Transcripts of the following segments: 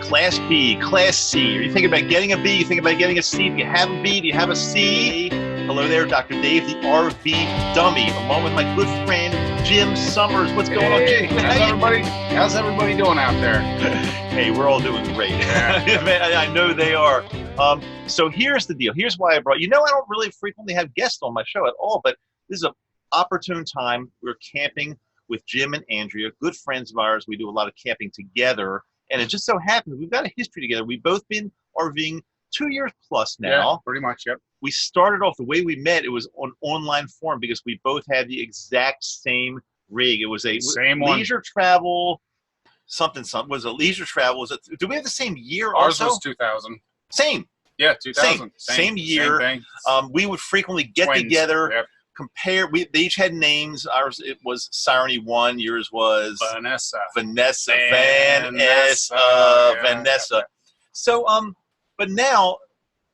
Class B, Class C. Are you thinking about getting a B? You thinking about getting a C? Do you have a B? Do you have a C? Hello there, Dr. Dave, the RV dummy, along with my good friend, Jim Summers. What's going on, Jim? How's everybody doing out there? Hey, we're all doing great. I know they are. So here's the deal. Here's why I brought you. I don't really frequently have guests on my show at all, but this is an opportune time. We're camping with Jim and Andrea, good friends of ours. We do a lot of camping together, and it just so happens we've got a history together. We've both been RVing 2 years plus now. Yeah, pretty much, yep. We started off, the way we met, it was on online forum because we both had the exact same rig. It was a leisure travel, something. Was a leisure travel. Do we have the same year Ours also? Was 2000. Same. Yeah, 2000. Same year. Same thing. We would frequently get Twins. together. Yep. Compare. They each had names. Ours, it was Sireny 1. Yours was Vanessa. Vanessa. So, but now,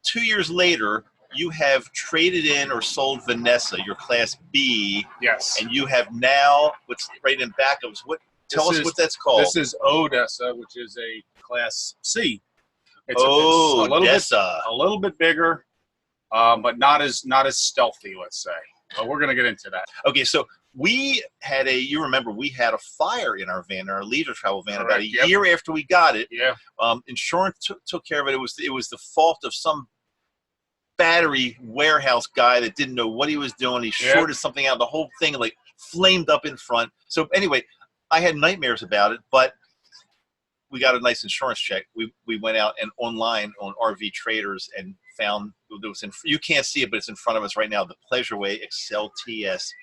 2 years later, you have traded in or sold Vanessa, your Class B. Yes. And you have now what's right in back of us. Tell us what that's called. This is Odessa, which is a Class C. It's a little bit bigger, but not as stealthy, let's say. But we're going to get into that. Okay, so we had you remember, we had a fire in our van, our leisure travel van, about a year after we got it. Yeah. Insurance took care of it. It was the fault of some battery warehouse guy that didn't know what he was doing. He shorted something out. The whole thing like flamed up in front. So anyway, I had nightmares about it, but we got a nice insurance check. We went out and online on RV Traders and found it was you can't see it, but it's in front of us right now. The Pleasureway Excel TS.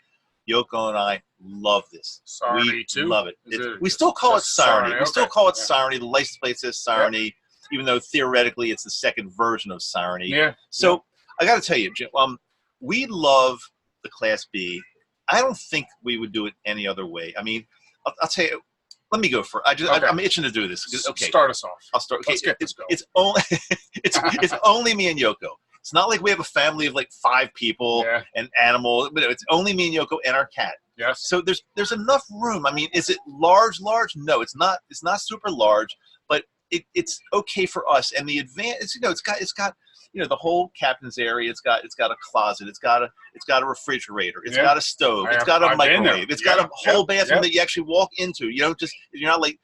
Yoko and I love this. Sireny too. Love it. We still call it Sireny. We still call it Sireny. The license plate says Sireny, even though theoretically it's the second version of Sireny. Yeah. So I got to tell you, Jim, we love the Class B. I don't think we would do it any other way. I mean, I'll tell you. Let me go for it. I'm itching to do this. Okay. Start us off. I'll start. Okay. Let's get this going. It's only it's only me and Yoko. It's not like we have a family of like 5 people and animals. But it's only me and Yoko and our cat. Yes. So there's enough room. I mean, is it large? No, it's not. It's not super large, but it's okay for us. And the advantage, it's got the whole captain's area. It's got a closet. It's got a refrigerator. It's got a stove. It's got a microwave. It's got a whole bathroom that you actually walk into. You don't just you're not like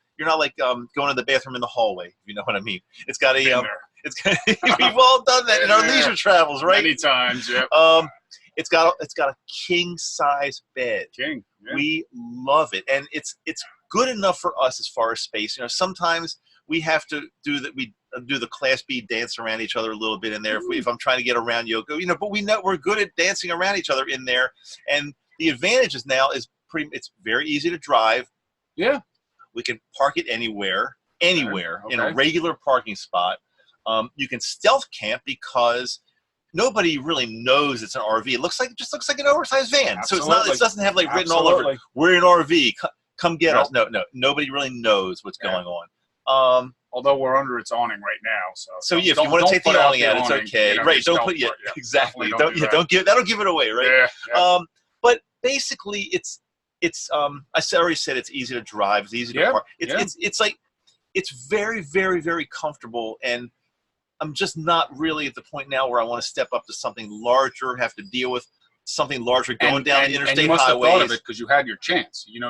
going to the bathroom in the hallway. If you know what I mean. It's got a we've all done that in our leisure travels, right? Many times, yeah. It's got a king size bed. King. Yeah. We love it, and it's good enough for us as far as space. Sometimes we have to do that. We do the Class B dance around each other a little bit in there. If I'm trying to get around Yoko, but we know we're good at dancing around each other in there. And the advantage is now it's very easy to drive. Yeah. We can park it anywhere in a regular parking spot. You can stealth camp because nobody really knows it's an RV. It just looks like an oversized van. Absolutely. So it doesn't have like written all over it, we're an RV. Come get us. No. Nobody really knows what's going on. Although we're under its awning right now, so if you want to take the awning out, it's okay. Right? Don't put exactly. Don't give that'll give it away, right? Yeah. But basically, it's I already said it's easy to drive. It's easy to park. It's very, very, very comfortable, and I'm just not really at the point now where I want to step up to something larger, have to deal with something larger going down the interstate and you must highways. have thought of it because you had your chance. You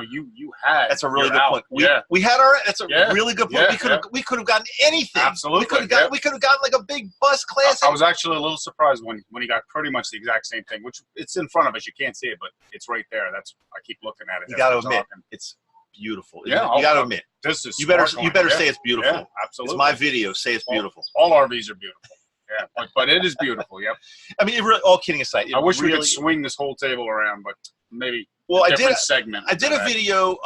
had. That's a really good point. We had our. That's a really good point. We could have gotten anything. Absolutely. We could have gotten like a big bus class. I was actually a little surprised when he got pretty much the exact same thing, which it's in front of us. You can't see it, but it's right there. I keep looking at it. You got to admit, it's beautiful. Yeah, you got to admit. This is you better say it's beautiful. Yeah, absolutely. It's my video. Say it's beautiful. All RVs are beautiful. Yeah, but it is beautiful. Yep. I mean, all kidding aside, I wish we could swing this whole table around, but maybe segment. I did a video.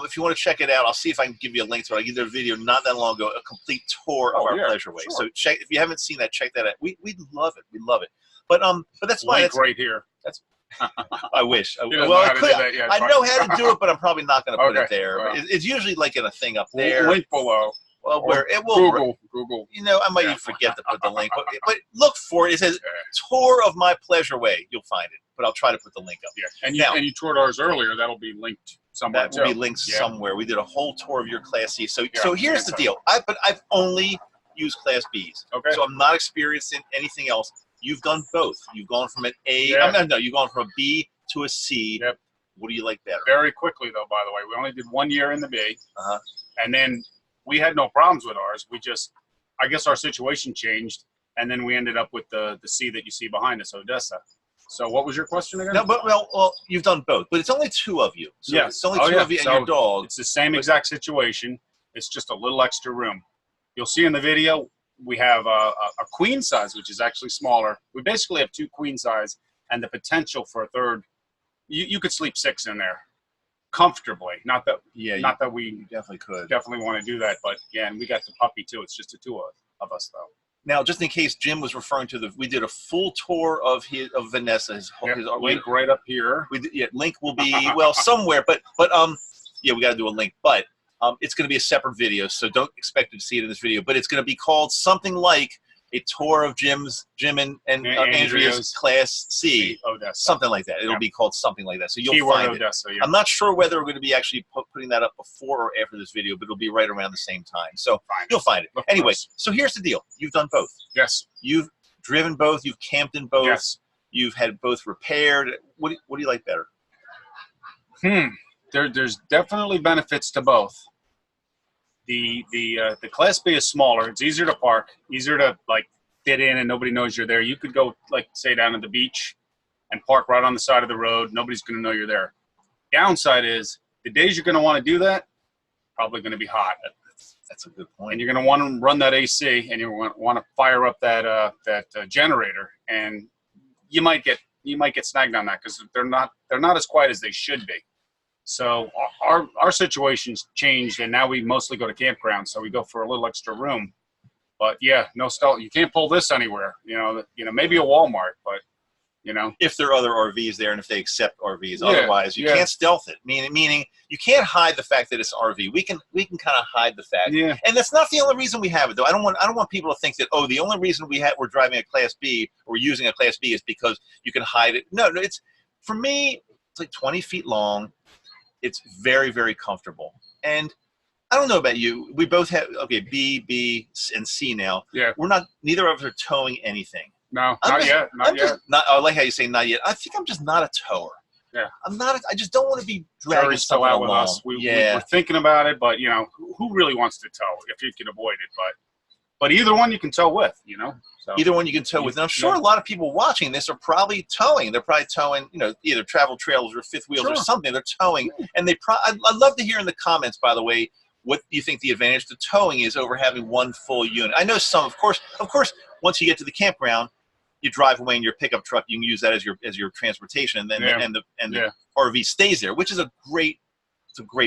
If you want to check it out, I'll see if I can give you a link to it. I did a video not that long ago, a complete tour of our Pleasureway. Sure. So check if you haven't seen that, check that out. We love it. We love it. But that's fine. Link right here. That's. I wish. I know how to do it, but I'm probably not going to put it there. Well, it's usually like in a thing up there. Link below. Well, where it will Google. I might even forget to put the link, but look for it. It says "Tour of My Pleasureway." You'll find it, but I'll try to put the link up. Yeah, and you toured ours earlier. That'll be linked somewhere. That will be linked somewhere. We did a whole tour of your Class C. So here's the deal. But I've only used Class Bs. Okay. So I'm not experienced in anything else. You've done both. You've gone from an A. No, you've gone from a B to a C. Yep. What do you like better? Very quickly, though, by the way. We only did 1 year in the B. And then we had no problems with ours. We just, I guess our situation changed. And then we ended up with the C that you see behind us, Odessa. So what was your question again? No, but well, you've done both. But it's only 2 of you. So it's only 2 of you and your dog. It's the same exact situation. It's just a little extra room. You'll see in the video, we have a queen size, which is actually smaller. We basically have 2 queen size and the potential for a third. You could sleep 6 in there comfortably. Not that we definitely could. Definitely want to do that, but yeah, and we got the puppy too. It's just the 2 of us though. Now, just in case Jim was referring to we did a full tour of Vanessa. His link right up here. Link will be somewhere, but we got to do a link, but it's going to be a separate video, so don't expect to see it in this video. But it's going to be called something like a tour of Jim and Andrea's Class C, Odessa. Something like that. It'll be called something like that. So you'll Keyword find Odessa, it. I'm not sure whether we're going to be actually putting that up before or after this video, but it'll be right around the same time. So you'll find it. Anyway, so here's the deal. You've done both. Yes. You've driven both. You've camped in both. Yes. You've had both repaired. What do you like better? There's definitely benefits to both. The Class B is smaller. It's easier to park, easier to fit in, and nobody knows you're there. You could go say down at the beach and park right on the side of the road. Nobody's going to know you're there. Downside is the days you're going to want to do that, probably going to be hot. That's a good point. And you're going to want to run that AC, and you want to fire up that generator, and you might get snagged on that because they're not as quiet as they should be. So our situation's changed, and now we mostly go to campground. So we go for a little extra room. But yeah, no stealth. You can't pull this anywhere. Maybe a Walmart, but if there are other RVs there and if they accept RVs, otherwise you can't stealth it. Meaning you can't hide the fact that it's RV. We can kind of hide the fact. Yeah. And that's not the only reason we have it, though. I don't want people to think that the only reason we're driving a Class B or we're using a Class B is because you can hide it. No, it's for me. It's like 20 feet long. It's very, very comfortable. And I don't know about you. We both have, B, and C now. Yeah. Neither of us are towing anything. No, not yet. I like how you say not yet. I think I'm just not a tower. Yeah. I just don't want to be dragging stuff out along. With us. We're thinking about it, but, who really wants to tow if you can avoid it? But either one you can tow with, So, either one you can tow with. And I'm sure a lot of people watching this are probably towing. They're probably towing, either travel trailers or fifth wheels or something. They're towing. And I'd love to hear in the comments, by the way, what you think the advantage to towing is over having one full unit. I know some, of course, once you get to the campground, you drive away in your pickup truck. You can use that as your transportation, and then the RV stays there, which is a great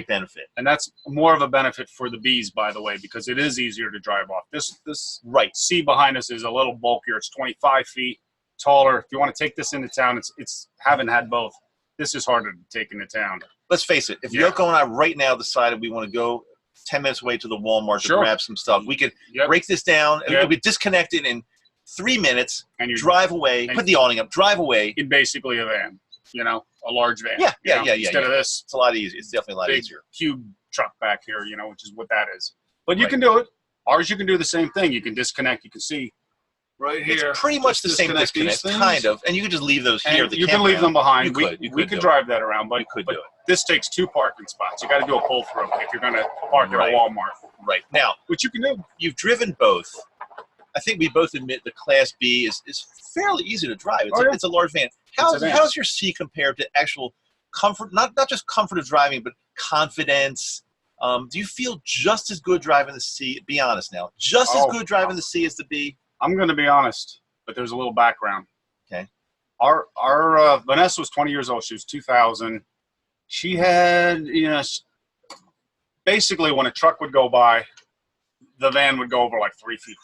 benefit. And that's more of a benefit for the Bs, by the way, because it is easier to drive off. This C behind us is a little bulkier. It's 25 feet taller. If you want to take this into town, it's haven't had both. This is harder to take into town. Let's face it. If Yoko and I right now decided we want to go 10 minutes away to the Walmart to grab some stuff, we could break this down and we disconnect it in 3 minutes and you drive away, put the awning up, drive away. In basically a van, a large van. Yeah. Instead of this. It's a lot easier. It's definitely a lot easier. Cube truck back here, which is what that is. But you can do it. Ours, you can do the same thing. You can disconnect. You can see right here. It's pretty much the same disconnect, kind of. And you can just leave those here. You can leave them behind. We could drive that around, but do it. This takes 2 parking spots. You got to do a pull through if you're going to park at a Walmart. Right. Now, which you can do. You've driven both. I think we both admit the Class B is fairly easy to drive. It's a large van. How's your C compared to actual comfort? Not just comfort of driving, but confidence. Do you feel just as good driving the C? Be honest now. Just as good driving the C as the B? I'm going to be honest, but there's a little background. Okay. Our Vanessa was 20 years old. She was 2000. She had, basically when a truck would go by, the van would go over like 3 feet,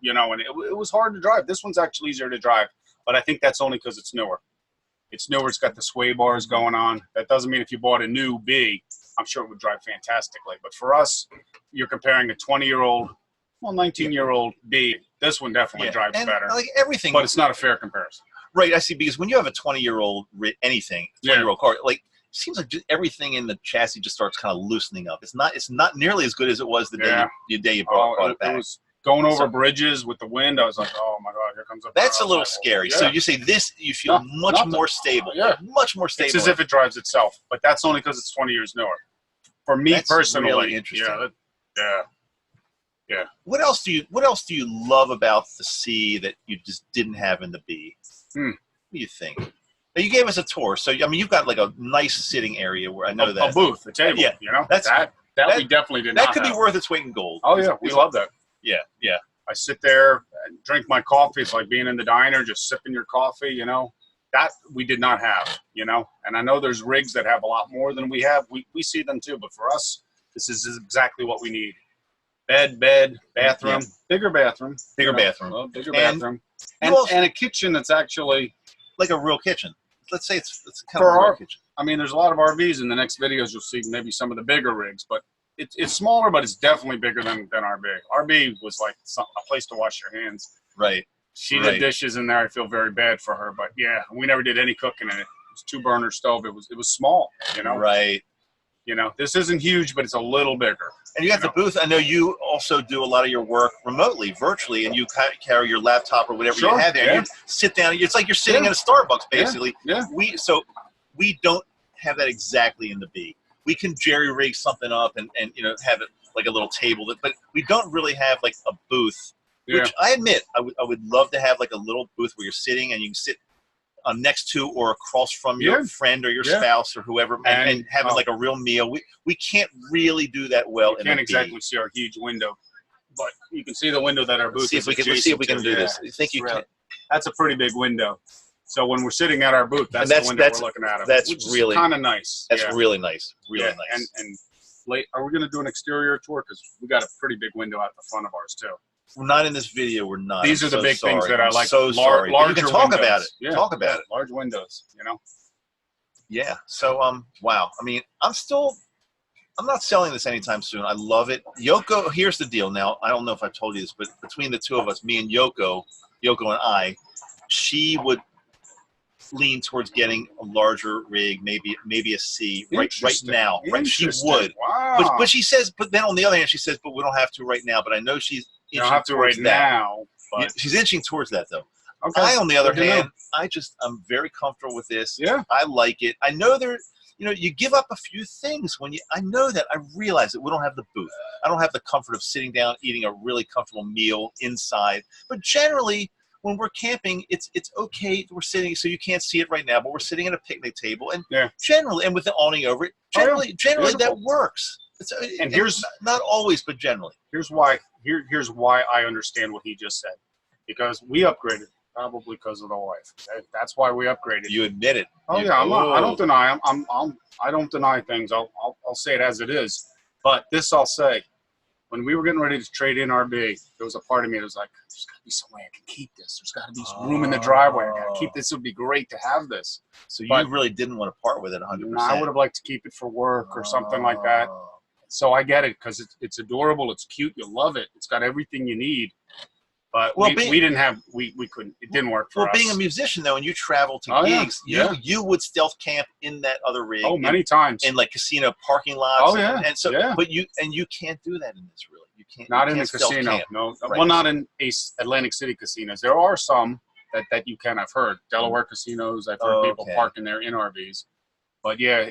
and it was hard to drive. This one's actually easier to drive, but I think that's only because it's newer. It's newer. It's got the sway bars going on. That doesn't mean if you bought a new B, I'm sure it would drive fantastically. But for us, you're comparing a 20-year-old, 19-year-old B. This one definitely drives better. Like everything. But it's not a fair comparison. Right, I see. Because when you have a 20-year-old anything, 20-year-old car, like seems like just everything in the chassis just starts kind of loosening up. It's not nearly as good as it was the day you brought it back. It was going over bridges with the wind. I was like, oh my god, here comes a. That's a little scary. Yeah. So you say this, you feel much more stable. Yeah, much more stable. It's as if it drives itself, but that's only because it's 20 years newer. For me personally, really interesting. Yeah. What else do you love about the C that you just didn't have in the B? What do you think? Now, you gave us a tour, so I mean, you've got like a nice sitting area where I know that a booth, a table. Yeah, you know, that we definitely did. That could be worth its weight in gold. Oh yeah, we love that. Yeah. I sit there and drink my coffee. It's like being in the diner, just sipping your coffee. You know, that we did not have. You know, and I know there's rigs that have a lot more than we have. We see them too, but for us, this is exactly what we need. Bed, bathroom, bigger bathroom, bigger bathroom, and a kitchen that's actually like a real kitchen. Let's say it's kind of a real kitchen. I mean, there's a lot of RVs in the next videos. You'll see maybe some of the bigger rigs, but it's smaller, but it's definitely bigger than RV. RV was like a place to wash your hands. Right. She did dishes in there. I feel very bad for her, but yeah, we never did any cooking in it. It was 2-burner stove. It was small, you know. Right. You know, this isn't huge, but it's a little bigger. And you got the booth. I know you also do a lot of your work remotely, virtually, and you carry your laptop or whatever you have there. And you sit down. It's like you're sitting in a Starbucks, basically. Yeah. We don't have that exactly in the B. We can jerry rig something up and you know, have it like a little table, but we don't really have like a booth. Which I admit, I would love to have like a little booth where you're sitting and you can sit next to or across from your friend or your spouse or whoever, and having like a real meal. We can't really do that well. You can't exactly see our huge window, but you can see the window that our booth is. Let's see if we can do this. You think you can? That's a pretty big window. So when we're sitting at our booth, that's the window we're looking at. That's really kind of nice. That's really nice. Really nice. And late, are we going to do an exterior tour? Because we got a pretty big window out the front of ours too. We're not in this video. We're not. These are the big things that I like. So sorry. You can talk about it. Yeah. Talk about it. Large windows, you know. Yeah. So wow. I mean, I'm not selling this anytime soon. I love it. Yoko, here's the deal. Now, I don't know if I've told you this, but between the two of us, me and Yoko and I, she would lean towards getting a larger rig, maybe a C right now. Right, she would. Wow. But she says, but then on the other hand, she says, but we don't have to right now. But I know she's you don't have to right now. But she's inching towards that though. Okay. I, on the other hand, I'm very comfortable with this. Yeah. I like it. I know you give up a few things I know that. I realize that we don't have the booth. I don't have the comfort of sitting down, eating a really comfortable meal inside. But generally, when we're camping, it's okay. We're sitting, so you can't see it right now, but we're sitting at a picnic table, and generally, and with the awning over it, generally that works. And here's not always, but generally. Here's why I understand what he just said, because we upgraded probably because of the wife. That's why we upgraded. You admit it. Oh yeah, I don't deny. I don't deny things. I'll say it as it is. But this I'll say. When we were getting ready to trade in RV, there was a part of me that was like, there's got to be some way I can keep this. There's got to be some room in the driveway. I got to keep this. It would be great to have this. So you really didn't want to part with it 100%. I would have liked to keep it for work or something like that. So I get it because it's adorable. It's cute. You love it. It's got everything you need. But we couldn't. It didn't work for us. Well, being a musician though, and you travel to gigs, you would stealth camp in that other rig. Oh, many times in like casino parking lots. Oh yeah, and so but you can't do that in this really. You can't. Not in the casino. Camp. No, right. Well, not in Atlantic City casinos. There are some that you can. I've heard Delaware casinos. I've heard people parking there in RVs. But yeah,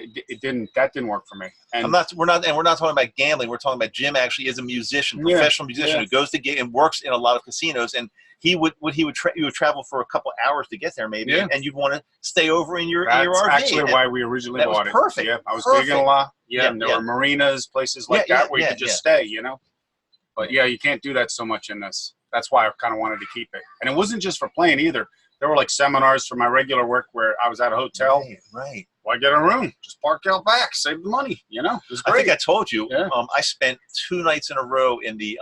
that didn't work for me. And we're not talking about gambling. We're talking about Jim actually is a musician, professional musician who goes to gig and works in a lot of casinos. And he would travel for a couple hours to get there maybe, and you'd want to stay over in your RV. That's actually why we originally bought it. Perfect. Yeah, I was gigging a lot. Yeah, and there were marinas, places like that where you could just stay, you know. But yeah, you can't do that so much in this. That's why I kind of wanted to keep it. And it wasn't just for playing either. There were like seminars for my regular work where I was at a hotel. Right. Why get a room? Just park out back, save the money. You know, it was great. I think I told you. Yeah. I spent 2 nights in a row in the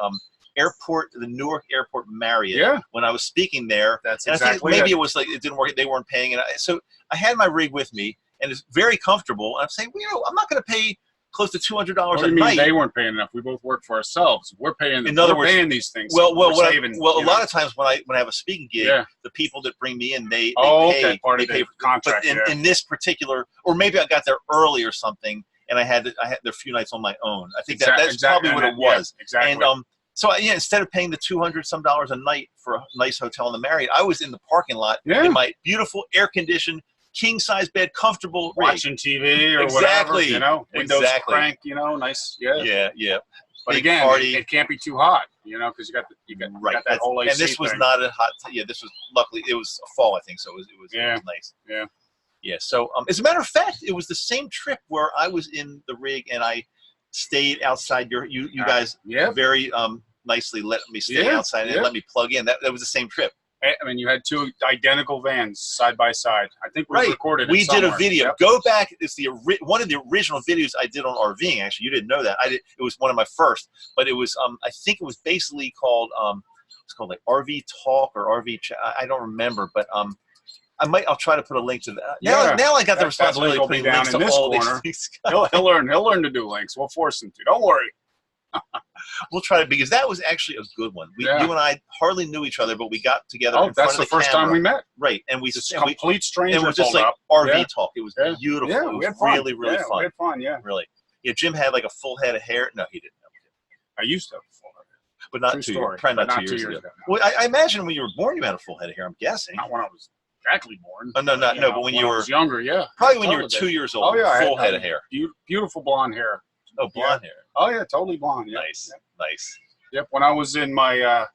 airport, the Newark Airport Marriott. When I was speaking there. That's and exactly. I think maybe it was like it didn't work. They weren't paying it. So I had my rig with me, and it's very comfortable. And I'm saying, well, I'm not going to pay close to $200 What do a you mean night. they weren't paying enough? We both work for ourselves. We're paying. In other words, paying these things. Well, we're saving, a lot of times when I have a speaking gig, the people that bring me in, they pay part of pay the contract. But in this particular, or maybe I got there early or something, and I had there a few nights on my own. I think that's probably what it was. Yeah, exactly. And so instead of paying the $200 some a night for a nice hotel in the Marriott, I was in the parking lot in my beautiful air conditioned king size bed, comfortable, watching TV or whatever. You know, windows crank. You know, nice. Yeah. But big again, it can't be too hot. You know, because you got that whole AC and this was thing. not a hot. This was luckily it was a fall, I think. So it was nice. Yeah. So as a matter of fact, it was the same trip where I was in the rig and I stayed outside you guys very nicely let me stay outside and let me plug in. That was the same trip. I mean, you had two identical vans side by side. I think we recorded it. We did a video. Go back. It's one of the original videos I did on RVing. Actually, you didn't know that. It was one of my first, but it was I think it was basically called it's called like RV Talk or RV. I don't remember, but I'll try to put a link to that. Now I got the responsibility of putting links to all these things. He'll learn to do links. We'll force him to. Don't worry. We'll try it because that was actually a good one. You and I hardly knew each other, but we got together. Oh, that's the first time we met. Right, and we complete strangers. And it was just like RV talk. It was beautiful. Yeah, it was really fun. We had fun. Yeah, really. Yeah, Jim had like a full head of hair. No, he didn't. I used to have a full head of hair, but not probably not 2 years ago. Well, I imagine when you were born, you had a full head of hair. I'm guessing. Not when I was exactly born. Oh, no, but when you were younger, probably when you were 2 years old. Oh yeah, full head of hair. Beautiful blonde hair. Oh, blonde hair. Oh yeah, totally blonde. Yeah. Nice. Yep. When I was in my,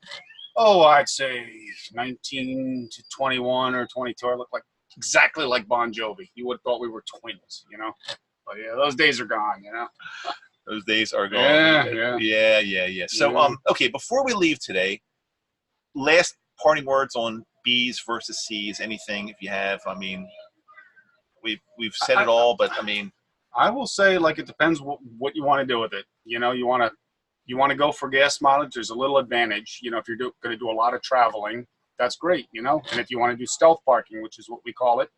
I'd say 19 to 21 or 22, I looked exactly like Bon Jovi. You would have thought we were twins, you know. But yeah, those days are gone, you know. Those days are gone. Yeah. So okay, before we leave today, last parting words on B's versus C's. Anything if you have? I mean, we've said it all, but I mean. I will say, it depends what you want to do with it. You know, you want to go for gas mileage. There's a little advantage. You know, if you're going to do a lot of traveling, that's great. You know, and if you want to do stealth parking, which is what we call it,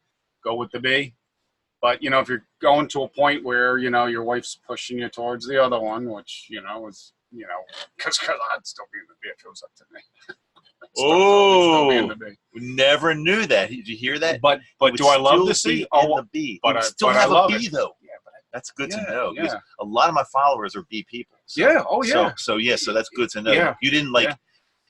go with the B. But you know, if you're going to a point where your wife's pushing you towards the other one, which is because I'd still be in the B if it was up to me. Never knew that. Did you hear that? But do I love the C? The B. But I still have a B though. That's good to know because a lot of my followers are B people. So, So that's good to know. Yeah. You didn't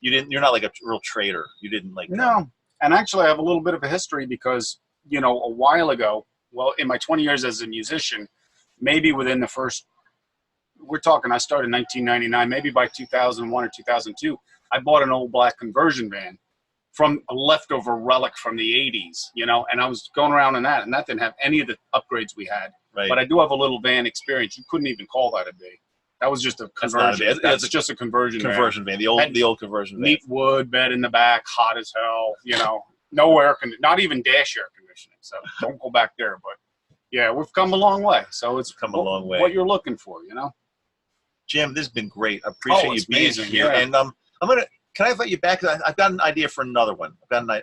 you're not like a real trader. You didn't like. No, and actually I have a little bit of a history because a while ago, well, in my 20 years as a musician, maybe within the first, I started in 1999, maybe by 2001 or 2002, I bought an old black conversion van from a leftover relic from the 80s, and I was going around in that, and that didn't have any of the upgrades we had. Right. But I do have a little van experience. You couldn't even call that a B. That was just a conversion. That's just a conversion van. The old conversion van. Neat wood, bed in the back, hot as hell, no not even dash air conditioning. So don't go back there. But yeah, we've come a long way. So it's come a long way. What you're looking for, Jim, this has been great. I appreciate you being here. Yeah. And can I invite you back? I've got an idea for another one. I'd like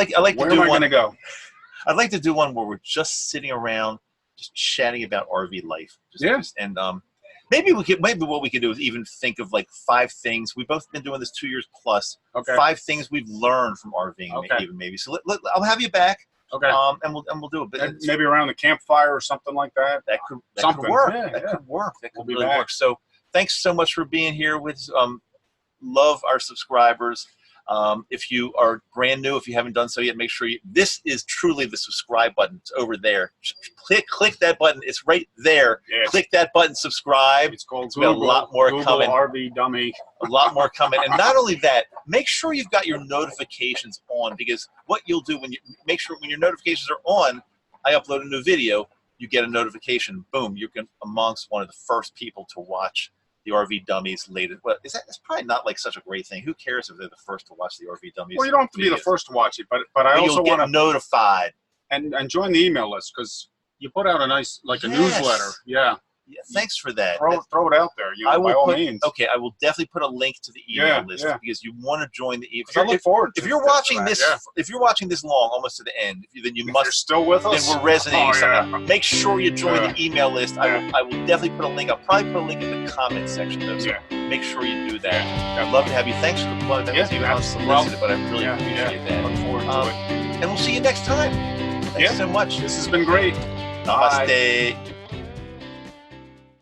to do one. Where am I going to go? I'd like to do one where we're just sitting around, just chatting about RV life. And maybe what we could do is even think of 5 things. We've both been doing this 2 years plus. Okay. 5 things we've learned from RVing. Okay. Maybe. So I'll have you back. Okay. And we'll do it. But maybe around the campfire or something like that. That could work. That could work. That could really work. So thanks so much for being here with love our subscribers. If you are brand new, if you haven't done so yet, make sure this is truly the subscribe button. It's over there. Click that button. It's right there. Yes. Click that button, subscribe. It's called Google, a lot more Google coming. RV dummy. A lot more coming. And not only that, make sure you've got your notifications on, because what you'll do when your notifications are on, I upload a new video, you get a notification. Boom, you're amongst one of the first people to watch the RV Dummies latest. Well, it's probably not such a great thing. Who cares if they're the first to watch the RV Dummies? Well, you don't have to be the first to watch it, but I also want to notified and join the email list, because you put out a nice a newsletter. Yeah. Yeah, thanks for that. Throw it out there. You know, by all means. Okay, I will definitely put a link to the email list because you want to join the email. I look forward to if you're watching this, if you're watching this long, almost to the end, then you must. You're still with us. Then we're resonating somehow. Make sure you join the email list. I will definitely put a link. I'll probably put a link in the comments section though. So make sure you do that. I'd love to have you. Thanks for the plug. That was even unsolicited, but I really appreciate that. Look forward to it. And we'll see you next time. Thanks so much. This has been great. Namaste.